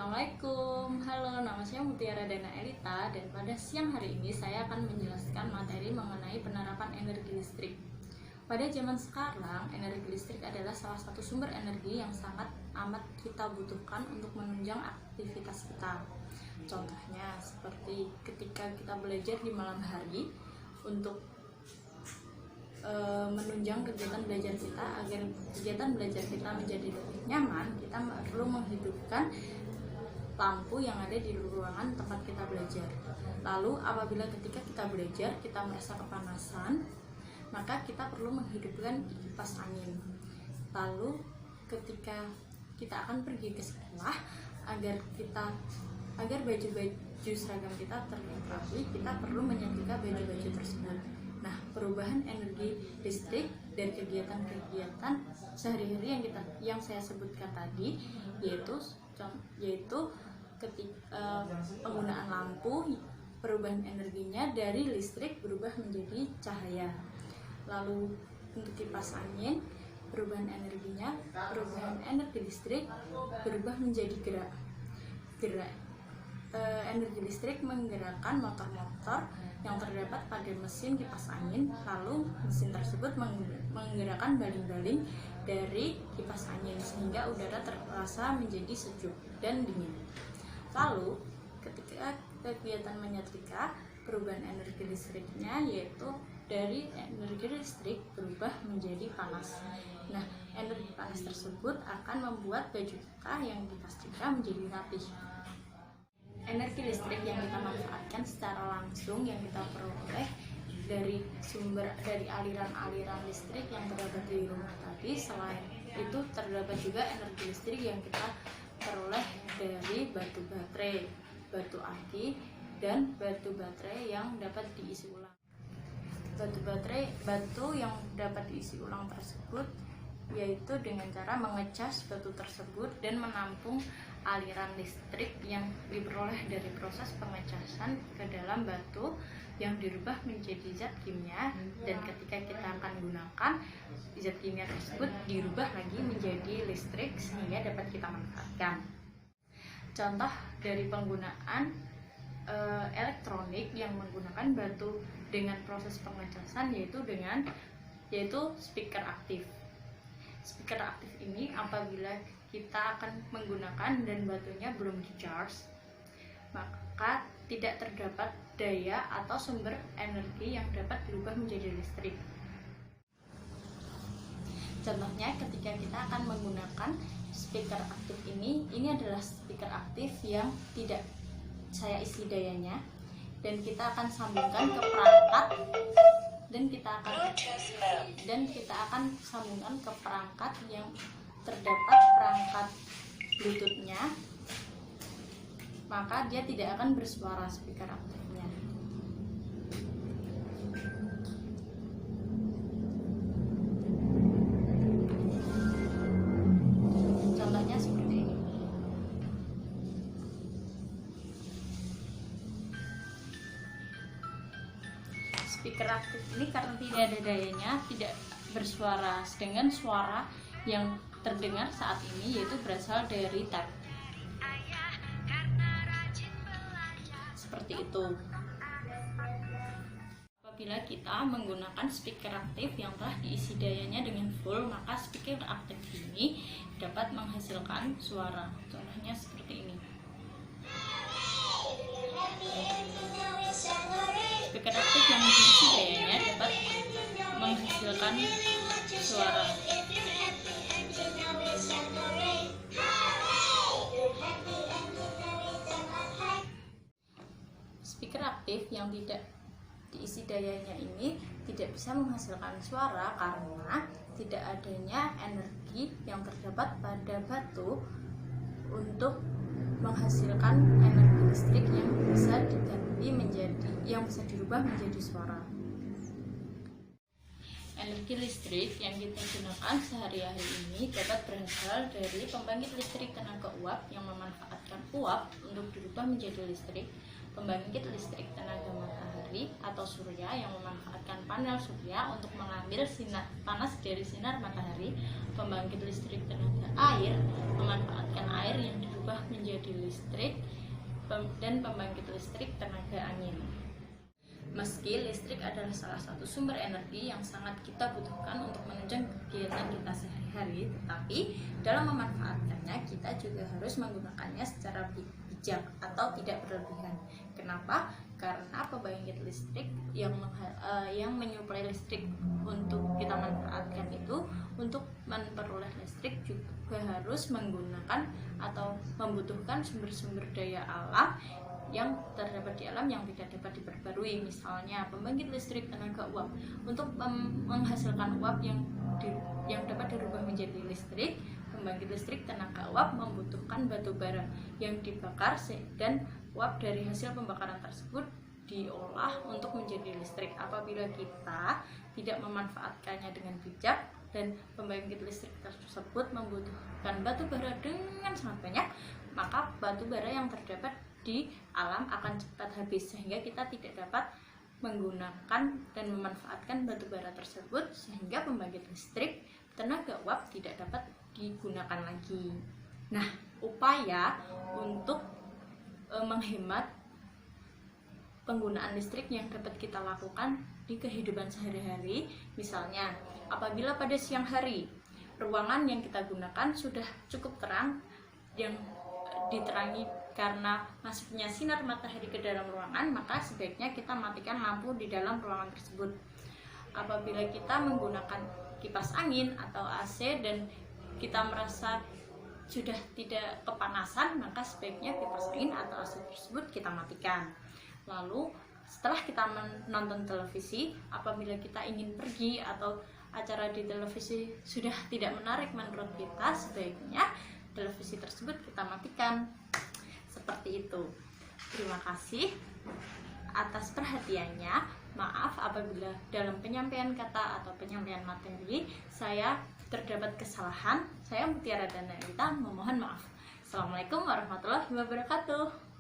Assalamualaikum, halo, nama saya Mutiara Dana Elita dan pada siang hari ini saya akan menjelaskan materi mengenai penerapan energi listrik. Pada zaman sekarang, energi listrik adalah salah satu sumber energi yang sangat amat kita butuhkan untuk menunjang aktivitas kita. Contohnya seperti ketika kita belajar di malam hari untuk menunjang kegiatan belajar kita. Agar kegiatan belajar kita menjadi lebih nyaman, kita perlu menghidupkan lampu yang ada di ruangan tempat kita belajar. Lalu apabila ketika kita belajar kita merasa kepanasan, maka kita perlu menghidupkan kipas angin. Lalu ketika kita akan pergi ke sekolah, agar baju-baju seragam kita terlihat rapi, kita perlu menyetrika baju-baju tersebut. Nah, perubahan energi listrik dan kegiatan-kegiatan sehari-hari yang saya sebutkan tadi yaitu penggunaan lampu, perubahan energinya dari listrik berubah menjadi cahaya. Lalu untuk kipas angin, perubahan energi listrik berubah menjadi gerak. Energi listrik menggerakkan motor-motor yang terdapat pada mesin kipas angin, lalu mesin tersebut menggerakkan baling-baling dari kipas angin sehingga udara terasa menjadi sejuk dan dingin. Lalu ketika kegiatan menyetrika, perubahan energi listriknya yaitu dari energi listrik berubah menjadi panas. Nah, energi panas tersebut akan membuat baju kita yang kita setrika menjadi rapih. Energi listrik yang kita manfaatkan secara langsung yang kita peroleh dari aliran-aliran listrik yang terdapat di rumah tadi. Selain itu terdapat juga energi listrik yang kita peroleh dari batu baterai, batu aki, dan batu baterai yang dapat diisi ulang. Batu yang dapat diisi ulang tersebut yaitu dengan cara mengecas batu tersebut dan menampung aliran listrik yang diperoleh dari proses pengecasan ke dalam batu yang dirubah menjadi zat kimia, dan ketika kita akan gunakan zat kimia tersebut dirubah lagi menjadi listrik sehingga dapat kita manfaatkan. Contoh dari penggunaan elektronik yang menggunakan batu dengan proses pengecasan yaitu speaker aktif. Speaker aktif ini apabila kita akan menggunakan dan batunya belum di-charge, maka tidak terdapat daya atau sumber energi yang dapat dirubah menjadi listrik. Contohnya ketika kita akan menggunakan speaker aktif ini adalah speaker aktif yang tidak saya isi dayanya, dan kita akan sambungkan ke perangkat ke perangkat yang terdapat perangkat Bluetooth-nya, maka dia tidak akan bersuara speaker aktifnya. Contohnya seperti ini. Speaker aktif ini karena tidak ada dayanya, tidak bersuara, sedangkan suara yang terdengar saat ini yaitu berasal dari tap. Seperti itu. Apabila kita menggunakan speaker aktif yang telah diisi dayanya dengan full, maka speaker aktif ini dapat menghasilkan suara. Contohnya seperti ini. Speaker aktif yang diisi dayanya dapat menghasilkan suara. Speaker aktif yang tidak diisi dayanya ini tidak bisa menghasilkan suara karena tidak adanya energi yang terdapat pada batu untuk menghasilkan energi listrik yang bisa dirubah menjadi suara. Energi listrik yang kita gunakan sehari-hari ini dapat berasal dari pembangkit listrik tenaga uap yang memanfaatkan uap untuk dirubah menjadi listrik, pembangkit listrik tenaga matahari atau surya yang memanfaatkan panel surya untuk mengambil sinar panas dari sinar matahari, pembangkit listrik tenaga air memanfaatkan air yang dirubah berubah menjadi listrik dan pembangkit listrik tenaga angin. Meski listrik adalah salah satu sumber energi yang sangat kita butuhkan untuk menunjang kegiatan kita sehari-hari, tetapi dalam memanfaatkannya kita juga harus menggunakannya secara bijak atau tidak berlebihan. Kenapa? Karena pembangkit listrik yang menyuplai listrik untuk kita manfaatkan itu, untuk memperoleh listrik juga harus menggunakan atau membutuhkan sumber-sumber daya alam yang terdapat di alam yang tidak dapat diperbarui. Misalnya pembangkit listrik tenaga uap. Untuk menghasilkan uap yang dapat dirubah menjadi listrik, pembangkit listrik tenaga uap membutuhkan batu bara yang dibakar, dan uap dari hasil pembakaran tersebut diolah untuk menjadi listrik. Apabila kita tidak memanfaatkannya dengan bijak dan pembangkit listrik tersebut membutuhkan batu bara dengan sangat banyak, maka batu bara yang terdapat di alam akan cepat habis, sehingga kita tidak dapat menggunakan dan memanfaatkan batu bara tersebut, sehingga pembangkit listrik tenaga uap tidak dapat digunakan lagi. Nah, upaya untuk menghemat penggunaan listrik yang dapat kita lakukan di kehidupan sehari-hari, misalnya apabila pada siang hari ruangan yang kita gunakan sudah cukup terang, yang diterangi karena masuknya sinar matahari ke dalam ruangan, maka sebaiknya kita matikan lampu di dalam ruangan tersebut. Apabila kita menggunakan kipas angin atau AC dan kita merasa sudah tidak kepanasan, maka sebaiknya kipas angin atau AC tersebut kita matikan. Lalu setelah kita menonton televisi, apabila kita ingin pergi atau acara di televisi sudah tidak menarik menurut kita, sebaiknya televisi tersebut kita matikan. Seperti itu. Terima kasih atas perhatiannya. Maaf apabila dalam penyampaian kata atau penyampaian materi saya terdapat kesalahan. Saya Mutiara Dananita memohon maaf. Assalamualaikum warahmatullahi wabarakatuh.